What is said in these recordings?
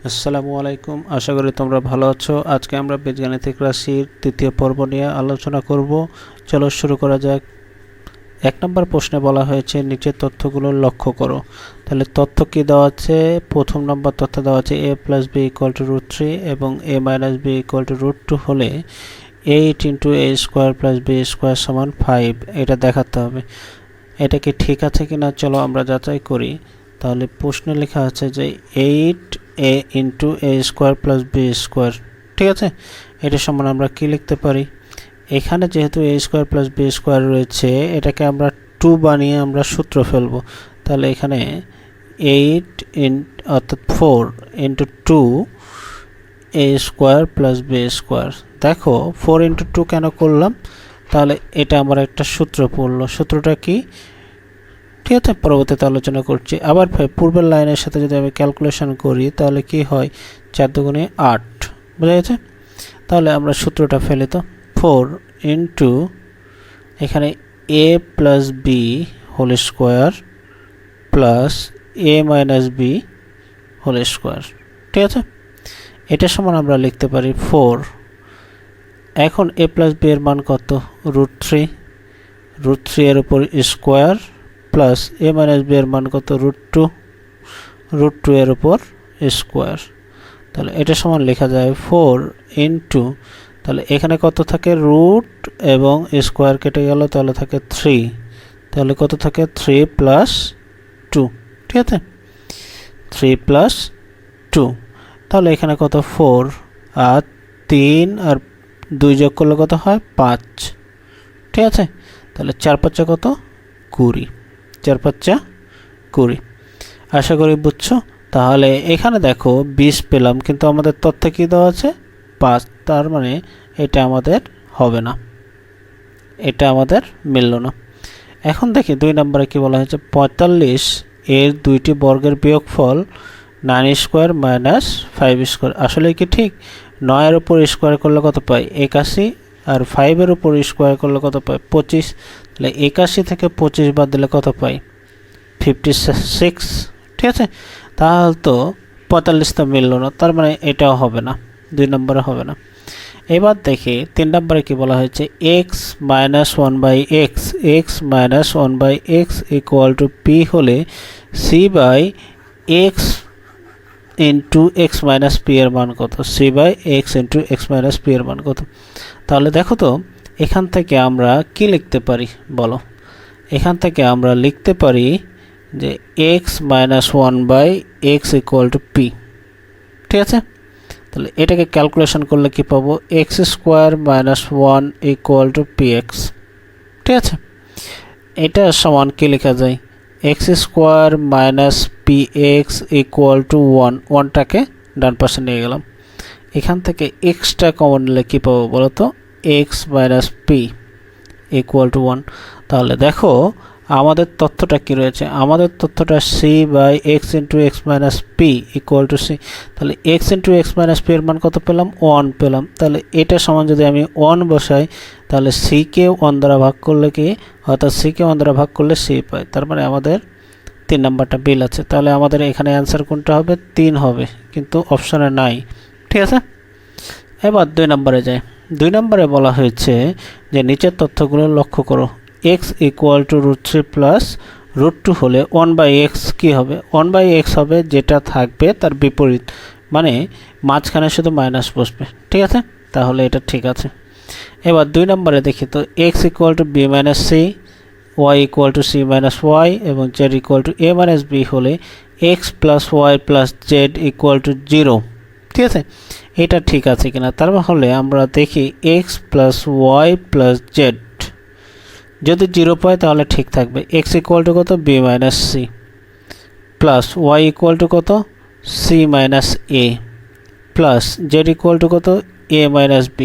আসসালামু আলাইকুম, আশা করি তোমরা ভালো আছো। আজকে আমরা বীজগাণিতিক রাশির তৃতীয় পর্ব নিয়ে আলোচনা করব। চলো শুরু করা যাক। 1 নম্বর প্রশ্নে বলা হয়েছে নিচের তথ্যগুলো লক্ষ্য করো। তাহলে তথ্য কি দেওয়া আছে? প্রথম নম্বর তথ্য দেওয়া আছে a + b = √3 এবং a - b = √2 হলে 8 × a² + b² = 5 এটা দেখাতে হবে। এটা কি ঠিক আছে কিনা চলো আমরা যাচাই করি। তাহলে প্রশ্নে লেখা আছে যে 8a × a² + b², ঠিক আছে। এটা সমান আমরা কি লিখতে পারি? এখানে যেহেতু a² + b² রয়েছে, এটাকে আমরা 2 বানিয়ে আমরা সূত্র ফেলবো। তাহলে এখানে 8 অর্থাৎ 4 × 2 a² + b²। দেখো 4 × 2 কেন করলাম? তাহলে এটা আমার একটা সূত্র পড়লো। সূত্রটা কি? ঠিক আছে, পরবর্তীতে আলোচনা করছি। আবার পূর্বের লাইনের সাথে যদি আমি ক্যালকুলেশন করি তাহলে কি হয়? 4 × 2 = 8, বুঝা গেছে? তাহলে আমরা সূত্রটা ফেলি তো। 4 × এখানে a + b² + a - b², ঠিক আছে। এটা সমান আমরা লিখতে পারি 4। এখন a + b এর মান কত? √3, √3 এর উপর স্কোয়ার প্লাস a - b এর মান কত? √2, √2 এর উপর স্কোয়ার। তাহলে এটা সমান লেখা যায় 4 × তাহলে এখানে কত থাকে? রুট এবং স্কোয়ার কেটে গেল, তাহলে থাকে 3। তাহলে কত থাকে? 3 + 2, ঠিক আছে, 3 + 2। তাহলে এখানে কত? 4 আর 3 আর 2 যোগ করলে কত হয়? 5, ঠিক আছে। তাহলে 4 × 5 কত? 20, 4 × 5 = 20। আশা করি বুঝছো। তাহলে এখানে দেখো 20 পেলাম, কিন্তু আমাদের তথ্যে কি দেওয়া আছে? 5। তার মানে এটা আমাদের হবে না, এটা আমাদের মিলল না। এখন দেখি 2 নম্বরে কি বলা হয়েছে? 45 এর 2টি বর্গের বিয়োগফল 9² - 5²। আসলে কি ঠিক? 9 এর উপর স্কোয়ার করলে কত পাই? 81, আর 5 এর উপর স্কোয়ার করলে কত পাই? 25। তাহলে 81 থেকে 25 বাদ দিলে কত পাই? 56, ঠিক আছে। তাহলে তো 45 তো মিলল না, তার মানে এটাও হবে না, 2 নম্বরে হবে না। এবার দেখি 3 নম্বরে কি বলা হয়েছে? x - 1/x = p হলে c/x × x - p এর মান কত? c/x × x - p এর মান কত? তাহলে দেখো তো এখান থেকে আমরা কি লিখতে পারি বলো? এখান থেকে আমরা লিখতে পারি যে x - 1/x = p, ঠিক আছে। তাহলে এটাকে ক্যালকুলেশন করলে কি পাবো? x² - 1 = px, ঠিক আছে। এটা সমান কি লেখা যায়? x² - px = 1, 1টাকে ডান পাশে নিয়ে গেলাম। এখান থেকে xটা কমন নিলে কি পাবো বলো তো? x - p = 1। তাহলে দেখো আমাদের তথ্যটা কি রয়েছে? আমাদের তথ্যটা c/x × x - p = c। তাহলে x × x - p এর মান কত পেলাম? 1 পেলাম। তাহলে এটা সমান যদি আমি 1 বসাই, তাহলে c কে 1 দ্বারা ভাগ করলে কি, অর্থাৎ c কে 1 দ্বারা ভাগ করলে c পাই। তার মানে আমাদের 3 নাম্বারটা বিল আছে। তাহলে আমাদের এখানে অ্যান্সার কোনটা হবে? 3 হবে, কিন্তু অপশনে নাই, ঠিক আছে। এবার 2 নম্বরে যাই। 2 নম্বরে বলা হয়েছে যে নিচের তথ্যগুলো লক্ষ্য করো। x = √3 + √2 হলে 1/x কি হবে? 1/x হবে যেটা থাকবে তার বিপরীত, মানে মাঝখানে শুধু মাইনাস বসবে, ঠিক আছে। তাহলে এটা ঠিক আছে। এবার 2 নম্বরে দেখি তো x = b - c, y = c - y এবং z = a - b হলে x + y + z = 0, ঠিক আছে। এটা ঠিক আছে কিনা তার হলে আমরা দেখি x + y + z যদি 0 পাই তাহলে ঠিক থাকবে। x = কত? b - c প্লাস y = কত? c - a প্লাস z = কত? a - b,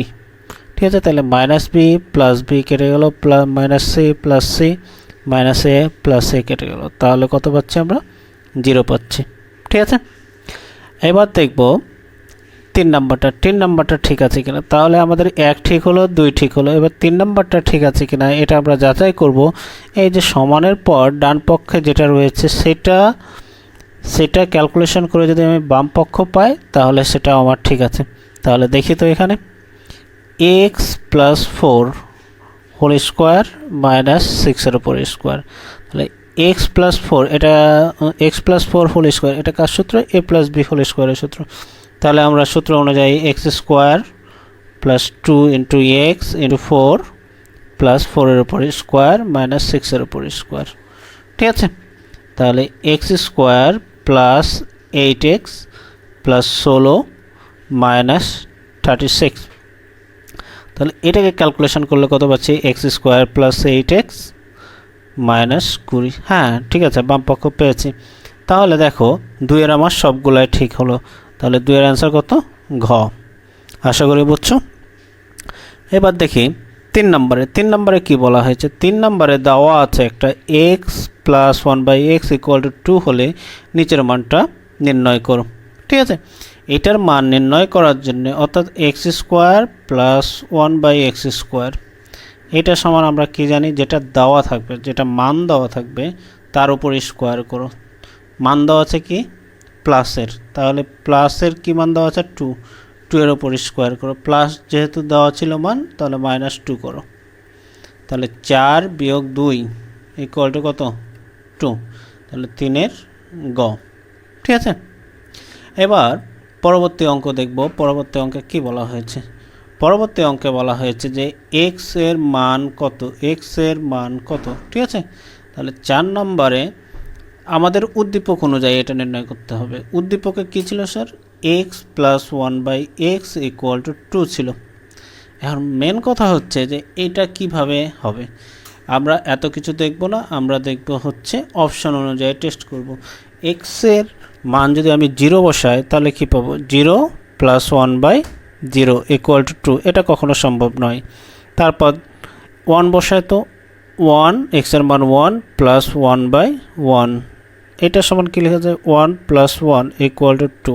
ঠিক আছে। তাহলে -b + b কেটে গেল, -c + c -a + a কেটে গেল, তাহলে কত পাচ্ছি আমরা? 0 পাচ্ছি, ঠিক আছে। এবার দেখব 3 নাম্বারটা। 3 নাম্বারটা ঠিক আছে কিনা। তাহলে আমাদের 1 ঠিক হলো, 2 ঠিক হলো। এবার 3 নাম্বারটা ঠিক আছে কিনা এটা আমরা যাচাই করব। এই যে সমানের পর ডান পক্ষে যেটা রয়েছে সেটা সেটা ক্যালকুলেশন করে যদি আমি বাম পক্ষ পাই তাহলে সেটা আমার ঠিক আছে। তাহলে দেখি তো এখানে x plus four whole square minus সিক্সের উপর স্কোয়ার, তাহলে এক্স প্লাস ফোর, এটা x plus four whole square, এটা কার সূত্র? এ প্লাস বি হোল স্কোয়ারের সূত্র। তাহলে আমরা সূত্র অনুযায়ী x square plus two into x into four plus ফোরের উপর স্কোয়ার মাইনাস সিক্সের উপর স্কোয়ার, ঠিক আছে। তাহলে x square plus 8x plus 16 minus 36, তাহলে এটাকে ক্যালকুলেশন করলে কত পাচ্ছি? X square plus 8x minus 20। হ্যাঁ ঠিক আছে, বাম পক্ষ পেয়েছি। তাহলে দেখো দুইয়ের আমার সবগুলাই ঠিক হলো। তাহলে দুইয়ের অ্যান্সার কত? ঘ। আশা করি বুঝছো। এবার দেখি 3 নম্বরে। 3 নম্বরে কি বলা হয়েছে? 3 নম্বরে দেওয়া আছে একটা x plus 1/x equal to 2 হলে নিচের মানটা নির্ণয় করো, ঠিক আছে। এটার মান নির্ণয় করার জন্য অর্থাৎ x square plus 1/x square, এটা সমান আমরা কি জানি? যেটা দেওয়া থাকবে, যেটা মান দেওয়া থাকবে তার উপর স্কোয়ার করো। মান দেওয়া আছে কি? প্লাসের, তাহলে প্লাসের কি মান দেওয়া আছে? 2, 2 এর উপর স্কোয়ার করো। প্লাস যেহেতু দেওয়া ছিল মান, তাহলে মাইনাস 2 করো। তাহলে 4 বিয়োগ 2 ইকুয়াল টু কত? 2। তাহলে 3-এর গ, ঠিক আছে। এবার পরবর্তী অঙ্ক দেখব। পরবর্তী অঙ্কে কি বলা হয়েছে? পরবর্তী অঙ্কে বলা হয়েছে যে এক্স এর মান কত? এক্স এর মান কত, ঠিক আছে। তাহলে 4 নম্বরে আমাদের উদ্দীপক অনুযায়ী এটা নির্ণয় করতে হবে। উদ্দীপকে কি ছিল sir? X plus 1/x equal to 2 ছিল। এখন মেন কথা হচ্ছে যে এটা কিভাবে হবে। আমরা এত কিছু দেখব না, আমরা দেখব হচ্ছে অপশন অনুযায়ী টেস্ট করব। এক্সের মান যদি আমি 0 বসাই তাহলে কি পাবো? 0 প্লাস 1/0 ইকুয়াল টু 2, এটা কখনো সম্ভব নয়। তারপর 1 বসায় তো 1, এক্সের মান 1 প্লাস 1/1, এটা সমান কি লেখা যায়? 1 প্লাস 1 ইকুয়াল টু 2,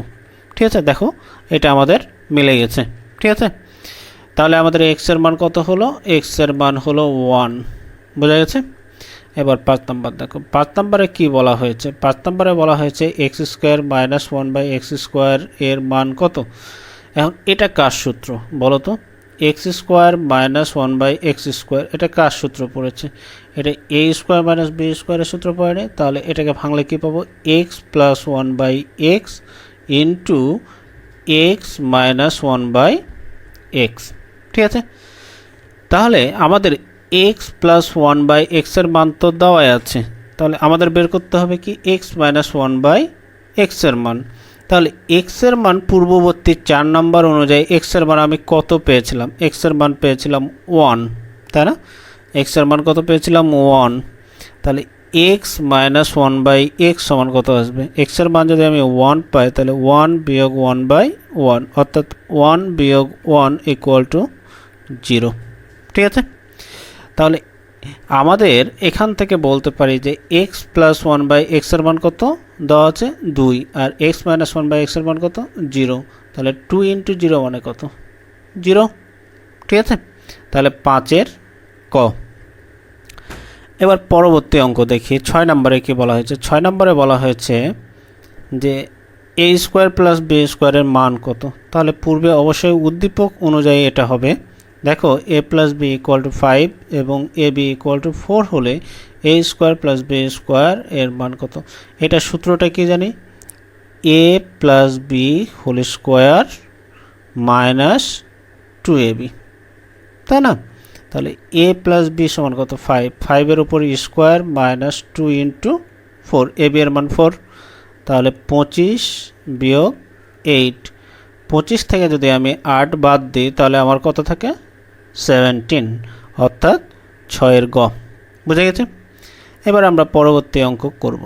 ঠিক আছে। দেখো এটা আমাদের মিলে গেছে, ঠিক আছে। তাহলে আমাদের এক্সের মান কত হলো? এক্সের মান হলো 1, বোঝা গেছে। এবার 5 নম্বর দেখো। 5 নম্বরে কি বলা হয়েছে? 5 নম্বরে বলা হয়েছে x square minus 1/x square এর মান কত? এখন এটা কার সূত্র বলো তো? X square minus 1/x square, এটা কার সূত্র পড়েছে? এটা এ স্কোয়ার মাইনাস বি স্কোয়ারের সূত্র পড়ে। তাহলে এটাকে ভাঙলে কি পাবো? X plus 1/x into x minus 1/x, ঠিক আছে। তাহলে আমাদের এক্স প্লাস 1/x এর মান তো দেওয়াই আছে, তাহলে আমাদের বের করতে হবে কি? এক্স মাইনাস 1/x এর মান। তাহলে এক্স এর মান পূর্ববর্তী 4 নম্বর অনুযায়ী এক্স এর মান আমি কত পেয়েছিলাম? এক্স এর মান পেয়েছিলাম 1, তাই না? এক্স এর মান কত পেয়েছিলাম? 1। তাহলে এক্স মাইনাস 1/x সমান কত আসবে? এক্স এর মান যদি আমি 1 পাই তাহলে 1 বিয়োগ 1/1, অর্থাৎ 1 বিয়োগ 1 ইকুয়াল টু 0, ঠিক আছে। তাহলে আমাদের এখান থেকে বলতে পারি যে এক্স প্লাস 1/x এর মান কত দেওয়া আছে? 2, আর এক্স মাইনাস 1/x এর মান কত? 0। তাহলে 2 ইন্টু 0 মানে কত? 0, ঠিক আছে। তাহলে 5-এর ক। এবার পরবর্তী অঙ্ক দেখি। 6 নম্বরে কি বলা হয়েছে? 6 নম্বরে বলা হয়েছে যে এ স্কোয়ার প্লাস বি স্কোয়ারের মান কত? তাহলে পূর্বে অবশ্যই উদ্দীপক অনুযায়ী এটা হবে। দেখো A plus B equal to 5 এবং এ বি ইকুয়াল টু 4 হলে A square plus B square এর মান কত? এটা সূত্রটা কি জানি? A plus B whole square minus 2ab, তাই না? তাহলে এ প্লাস বি সমান কত? 5, 5 এর উপর square minus 2 into 4, A B এর মান 4। তাহলে 25 বিয়োগ 8, 25 থেকে যদি আমি 8 বাদ দিই তাহলে আমার কত থাকে? 17, অর্থাৎ 6-এর গ, বুঝে গেছে। এবার আমরা পরবর্তী অঙ্ক করব।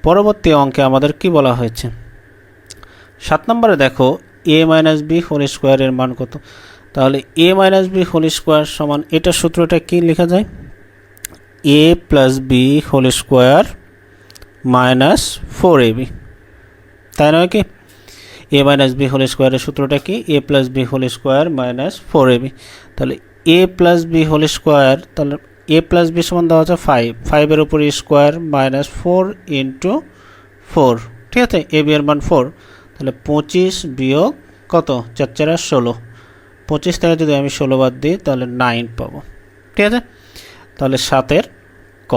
পরবর্তী অঙ্কে আমাদের কি বলা হয়েছে? 7 নম্বরে দেখো এ মাইনাস বি হোল স্কোয়ারের মান কত? তাহলে A minus B whole square সমান, এটা সূত্রটা কি লেখা যায়? A plus B whole square minus 4ab, তাই নয় কি? এ মাইনাস বি হোল স্কোয়ারের সূত্রটা কি? A plus B whole square minus 4ab। তাহলে A plus B whole square, তাহলে এ প্লাস বি সমান দেওয়া আছে 5, 5 এর উপর স্কোয়ার মাইনাস 4 ইন্টু 4, ঠিক আছে, এ বি এর মান 4, তাহলে 25 বিয়োগ কত, 4 4 16, 25 থেকে যদি আমি 16 বাদ দিই তাহলে 9 পাবো। ঠিক আছে, তাহলে 7-এর ক।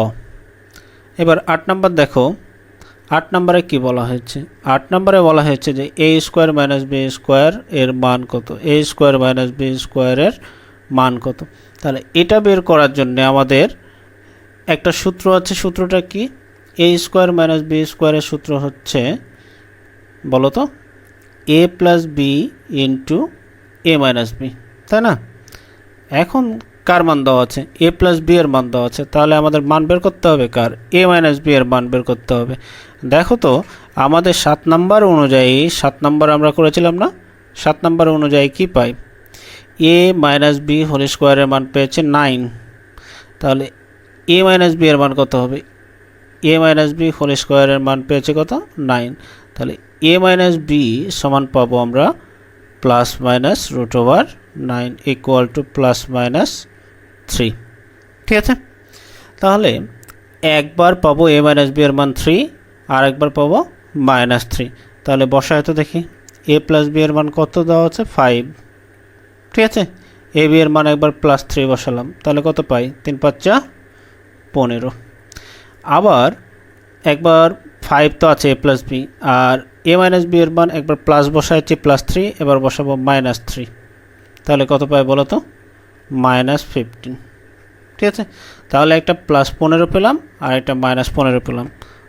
এবার 8 নাম্বার দেখো, 8 নম্বরে কি বলা হয়েছে, 8 নম্বরে বলা হয়েছে যে এ স্কোয়ার মাইনাস বি স্কোয়ার এর মান কত, এ স্কোয়ার মাইনাস বি স্কোয়ারের মান কত। তাহলে এটা বের করার জন্য আমাদের একটা সূত্র আছে, সূত্রটা কি, এ স্কোয়ার মাইনাস বি স্কোয়ারের সূত্র হচ্ছে বলো তো এ প্লাস বি ইন্টু এ মাইনাস বি, তাই না। এখন কার মান দেওয়া আছে, এ প্লাস বি এর মান দেওয়া আছে, তাহলে আমাদের মান বের করতে হবে কার, এ মাইনাস বি এর মান বের করতে হবে। দেখো তো আমাদের 7 নাম্বার অনুযায়ী, 7 নাম্বার আমরা করেছিলাম না, 7 নাম্বার অনুযায়ী কি পাই, এ মাইনাস বি হোল স্কোয়ারের মান পেয়েছে 9, তাহলে এ মাইনাস বি এর মান কত হবে, এ মাইনাস বি হোল স্কোয়ারের মান পেয়েছে কত, 9, তাহলে এ মাইনাস বি সমান পাবো আমরা plus minus root over 9 equal to plus minus 3। ঠিক আছে, তাহলে একবার পাবো এ মাইনাস বি এর মান 3, আর একবার পাবো মাইনাস 3, তাহলে বসায় তো দেখি এ প্লাস বি এর মান কত দেওয়া আছে 5। ঠিক আছে, এ বি এর মান একবার প্লাস 3 বসালাম, তাহলে কত পাই, 3 5 15। আবার একবার 5 তো আছে এ প্লাস বি, আর এ মাইনাস বি এর মান একবার প্লাস বসাচ্ছি প্লাস 3, এবার বসাবো মাইনাস 3, তাহলে কত পাই বলো তো, মাইনাস 15। ঠিক আছে, তাহলে একটা প্লাস 15 পেলাম আর একটা মাইনাস 15 পেলাম,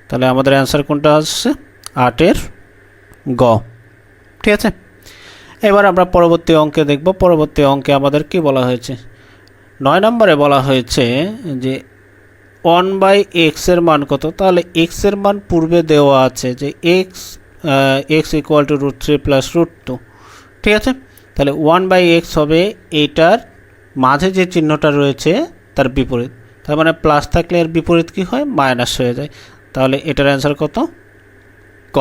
তাহলে আমাদের অ্যান্সার কোনটা আসছে, 8-এর গ। ঠিক আছে, এবার আমরা পরবর্তী অঙ্কে দেখব। পরবর্তী অঙ্কে আমাদের কি বলা হয়েছে, 9 নম্বরে বলা হয়েছে যে 1/x এর মান কত। তাহলে x এর মান পূর্বে দেওয়া আছে যে x ইকুয়াল টু √3 প্লাস √2। ঠিক আছে, তাহলে 1/x হবে এইটার মাঝে যে চিহ্নটা রয়েছে তার বিপরীত, তার মানে প্লাস থাকলে এর বিপরীত কি হয়, মাইনাস হয়ে যায়, তাহলে এটার অ্যান্সার কত, ক।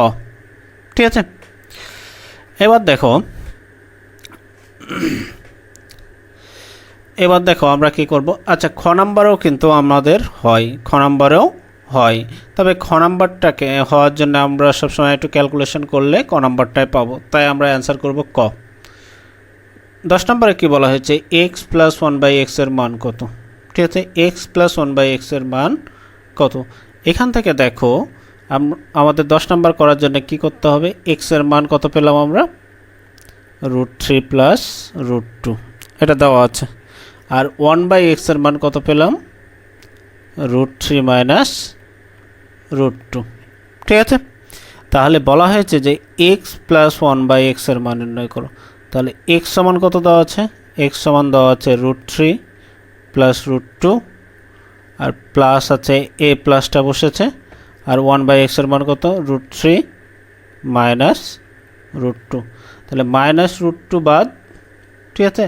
ঠিক আছে, এবার দেখো আমরা কি করব। আচ্ছা, খ নাম্বারেও কিন্তু আমাদের হয়, খ নাম্বারেও হয়, তবে খ নাম্বারটাকে হওয়ার জন্য আমরা সবসময় একটু ক্যালকুলেশন করলে ক নাম্বারটাই পাবো, তাই আমরা অ্যান্সার করব ক। 10 নম্বরে কি বলা হয়েছে, এক্স প্লাস 1/x এর মান কত। ঠিক আছে, এক্স প্লাস 1/x এর মান কত। এখান থেকে দেখো আমাদের 10 নম্বর করার জন্য কি করতে হবে, এক্স এর মান কত পেলাম আমরা, √3 প্লাস √2, এটা দেওয়া আছে, আর 1/x এর মান কত পেলাম, √3 মাইনাস √2। ঠিক আছে, তাহলে বলা হয়েছে যে x প্লাস 1/x এর মান নির্ণয় করো। তাহলে x সমান কত দেওয়া আছে, x সমান দেওয়া আছে √3 প্লাস √2, আর প্লাস আছে a প্লাসটা বসেছে, আর 1/x এর মান কত, √3 মাইনাস √2, তাহলে মাইনাস √2 বাদ। ঠিক আছে,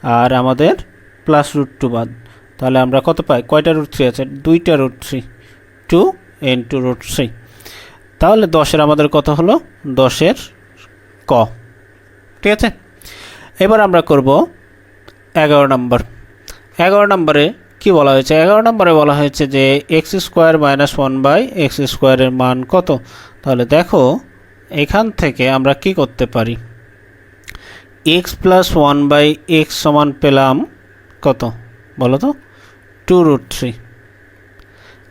আর আমাদের প্লাস √2 বাদ, তাহলে আমরা কত পাই, কয়টা √3 আছে, 2টা √3, 2 ইন্টু √3, তাহলে 10-এর আমাদের কত হলো, 10-এর ক। ঠিক আছে, এবার আমরা করব 11 নম্বর। 11 নম্বরে কি বলা হয়েছে, 11 নম্বরে বলা হয়েছে যে x স্কোয়ার মাইনাস 1/x স্কোয়ারের মান কত। তাহলে দেখো এখান থেকে আমরা কি করতে পারি, x প্লাস 1/x সমান পেলাম কত বলো তো, 2√3।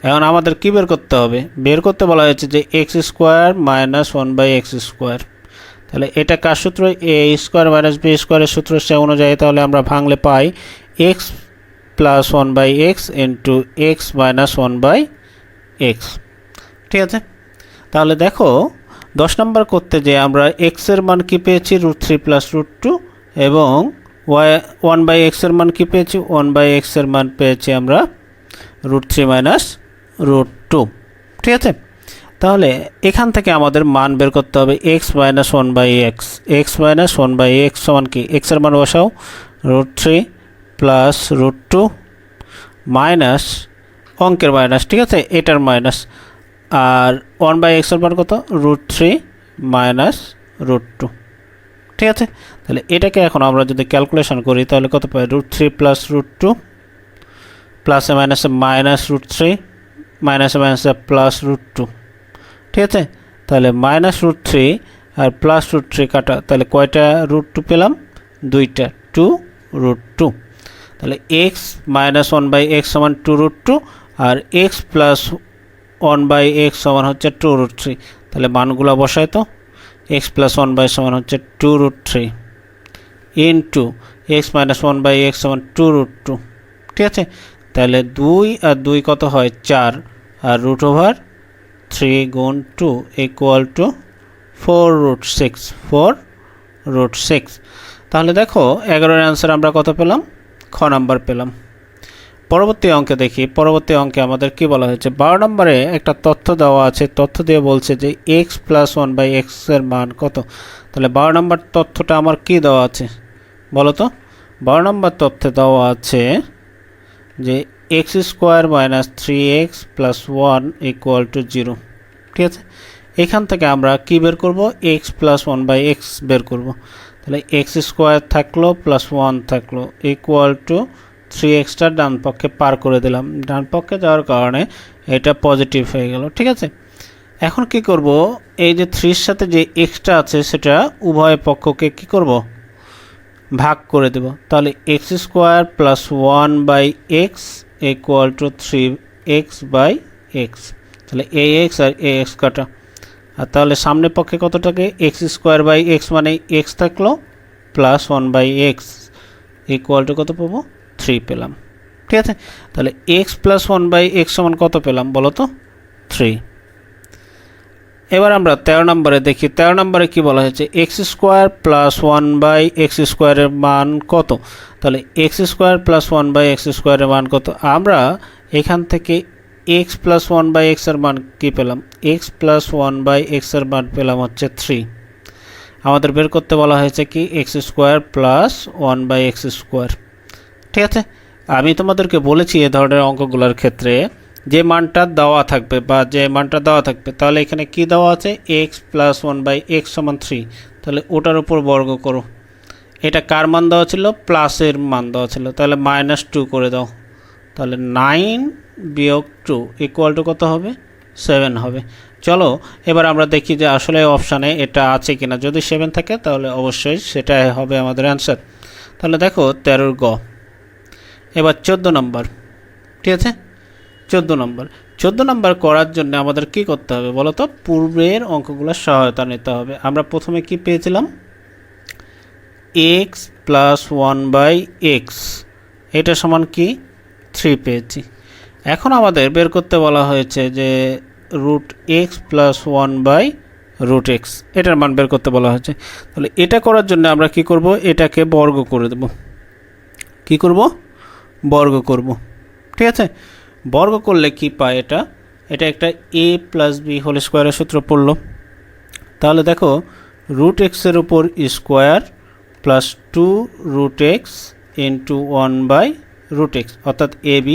এখন আমাদের কি বের করতে হবে, বের করতে বলা হয়েছে যে x square minus 1/x square, তাহলে এটা কার সূত্র, a স্কোয়ার মাইনাস b স্কোয়ারের সূত্র সে অনুযায়ী, তাহলে আমরা ভাঙলে পাই x plus 1/x into x minus 1/x। ঠিক আছে, তাহলে দেখো 10 নম্বর করতে যে আমরা x এর মান কি পেয়েছি, √3 প্লাস √2, এবং 1/x এর মান কি পেয়েছি, 1/x এর মান পেয়েছি আমরা √3 মাইনাস √2। ঠিক আছে, তাহলে এখান থেকে আমাদের মান বের করতে হবে x minus 1/x, x minus 1/x সমান কি, x এর মান বসাও √3 প্লাস √2 মাইনাস অঙ্কের মাইনাস, ঠিক আছে, এটার মাইনাস, আর 1/x এর মান কত, √3 মাইনাস √2। ঠিক আছে, তাহলে এটাকে এখন আমরা যদি ক্যালকুলেশন করি তাহলে কত পাই, √3 প্লাস √2 প্লাসে মাইনাসে মাইনাস √3 মাইনাসে মাইনাসে প্লাস √2। ঠিক আছে, তাহলে -√3 আর +√3 কাটা, তাহলে কয়টা √2 পেলাম? দুইটা, 2√2। তাহলে x - 1/x সমান 2√2 আর x + 1/x সমান হচ্ছে 2√3। তাহলে মানগুলো বসায় তো, x + 1/x সমান হচ্ছে 2√3 ইন্টু x - 1/x সমান 2√2। ঠিক আছে, তাহলে 2 আর 2 কত হয়? 4, আর √3 গুণ 2 = 4√6, 4√6। তাহলে দেখো 11-এর অ্যান্সার আমরা কত পেলাম? খ নাম্বার পেলাম। পরবর্তী অঙ্কে দেখি, পরবর্তী অঙ্কে আমাদের কি বলা হয়েছে? 12 নম্বরে একটা তথ্য দেওয়া আছে, তথ্য দিয়ে বলছে যে x + 1/x এর মান কত। তাহলে 12 নম্বর তথ্যটা আমার কি দেওয়া আছে বলো তো? 12 নম্বর তথ্যে দেওয়া আছে যে x² - 3x + 1 = 0। ঠিক আছে, এখান থেকে আমরা কি বের করব? x + 1/x বের করব। তাহলে x² থাকলো +1 থাকলো = 3xটা ডান পক্ষে পার করে দিলাম, ডান পক্ষে যাওয়ার কারণে এটা পজিটিভ হয়ে গেল। ঠিক আছে, এখন কি করব? এই যে 3 এর সাথে যে xটা আছে সেটা উভয় পক্ষকে কি করব? ভাগ করে দেব। তাহলে x² + 1/x = 3x/x। তাহলে ax আর ax কাটা, আর তাহলে সামনের পক্ষে কত থাকে? x² x মানে x থাকলো +1/x = কত পাবো? 3 পেলাম। ঠিক আছে, তাহলে x + 1/x সমান কত পেলাম বলো তো? 3। এবার আমরা 13 নম্বরে দেখি, 13 নম্বরে কি বলা হয়েছে? x² + 1/x² এর মান কত? তাহলে x² + 1/x² এর মান কত? আমরা এখান থেকে x + 1/x এর মান কি পেলাম? x + 1/x এর মান পেলাম হচ্ছে 3। আমাদের বের করতে বলা হয়েছে কি? x² + 1/x²। ঠিক আছে, আমি তোমাদেরকে বলেছি এ ধরনের অঙ্কগুলোর ক্ষেত্রে যে মানটা দেওয়া থাকবে বা যে মানটা দেওয়া থাকবে, তাহলে এখানে কি দেওয়া আছে? x + 1/x সমান 3। তাহলে ওটার উপর বর্গ করো। এটা কার মান দেওয়া ছিল? প্লাসের মান দেওয়া ছিল, তাহলে -2 করে দাও। তাহলে 9 - 2 = কত হবে? 7 হবে। চলো এবার আমরা দেখি যে আসলে অপশানে এটা আছে কিনা। যদি 7 থাকে তাহলে অবশ্যই সেটাই হবে আমাদের অ্যান্সার। তাহলে দেখো 13 গ। এবার 14 নম্বর। ঠিক আছে, 14 নম্বর করার জন্য আমাদের কি করতে হবে বলো তো? পূর্বের অঙ্কগুলোর সহায়তা নিতে হবে। আমরা প্রথমে কি পেয়েছিলাম? x + 1/x এটা সমান কি? 3 পেয়েছি। এখন আমাদের বের করতে বলা হয়েছে যে √x + 1/√x এটার মান বের করতে বলা হয়েছে। তাহলে এটা করার জন্য আমরা কি করব? এটাকে বর্গ করে দেব। কি করব? বর্গ করব। ঠিক আছে, বর্গ করলে কি পায়? এটা একটা a + b হোল স্কোয়ারের সূত্র পড়ল। তাহলে দেখো √x এর উপর square plus 2√x into 1/√x অর্থাৎ ab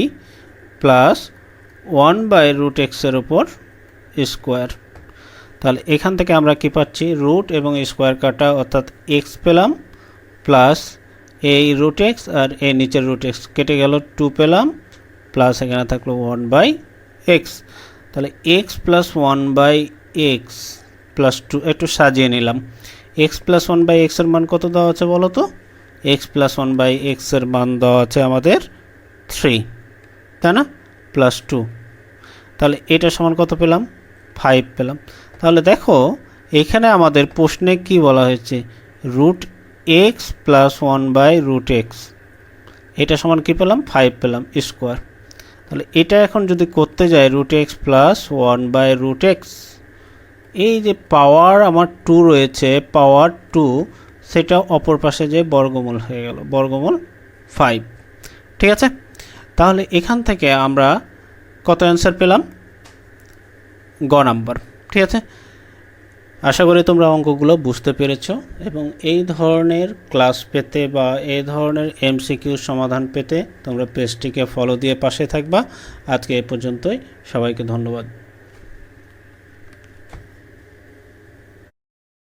প্লাস 1/√x এর উপর স্কোয়ার। তাহলে এখান থেকে আমরা কি পাচ্ছি? রুট এবং স্কোয়ার কাটা অর্থাৎ x পেলাম প্লাস এই √x আর এই নিচের √x কেটে গেল 2 পেলাম প্লাস এখানে থাকলো 1/x। তাহলে x + 1/x প্লাস 2 একটু সাজিয়ে নিলাম। x + 1/x এর মান কত দেওয়া আছে বলো তো? x + 1/x এর মান দেওয়া আছে আমাদের 3, তাই না? প্লাস 2। তাহলে এটা সমান কত পেলাম? 5 পেলাম। তাহলে দেখো এখানে আমাদের প্রশ্নে কি বলা হয়েছে? √x + 1/√x এটা সমান কি পেলাম? 5 পেলাম স্কোয়ার। তাহলে এটা এখন যদি করতে যাই √x + 1/√x, এই যে পাওয়ার আমার 2 রয়েছে, পাওয়ার 2 সেটা অপর পাশে যে বর্গমূল হয়ে গেল, বর্গমূল 5। ঠিক আছে, তাহলে এখান থেকে আমরা কত অ্যান্সার পেলাম? গ নাম্বার। ঠিক আছে, আশা করি তোমরা অঙ্কগুলো বুঝতে পেরেছো এবং এই ধরনের ক্লাস পেতে বা এই ধরনের এমসিকিউ সমাধান পেতে তোমরা পেজটিকে ফলো দিয়ে পাশে থাকবা। আজকে এ পর্যন্তই, সবাইকে ধন্যবাদ।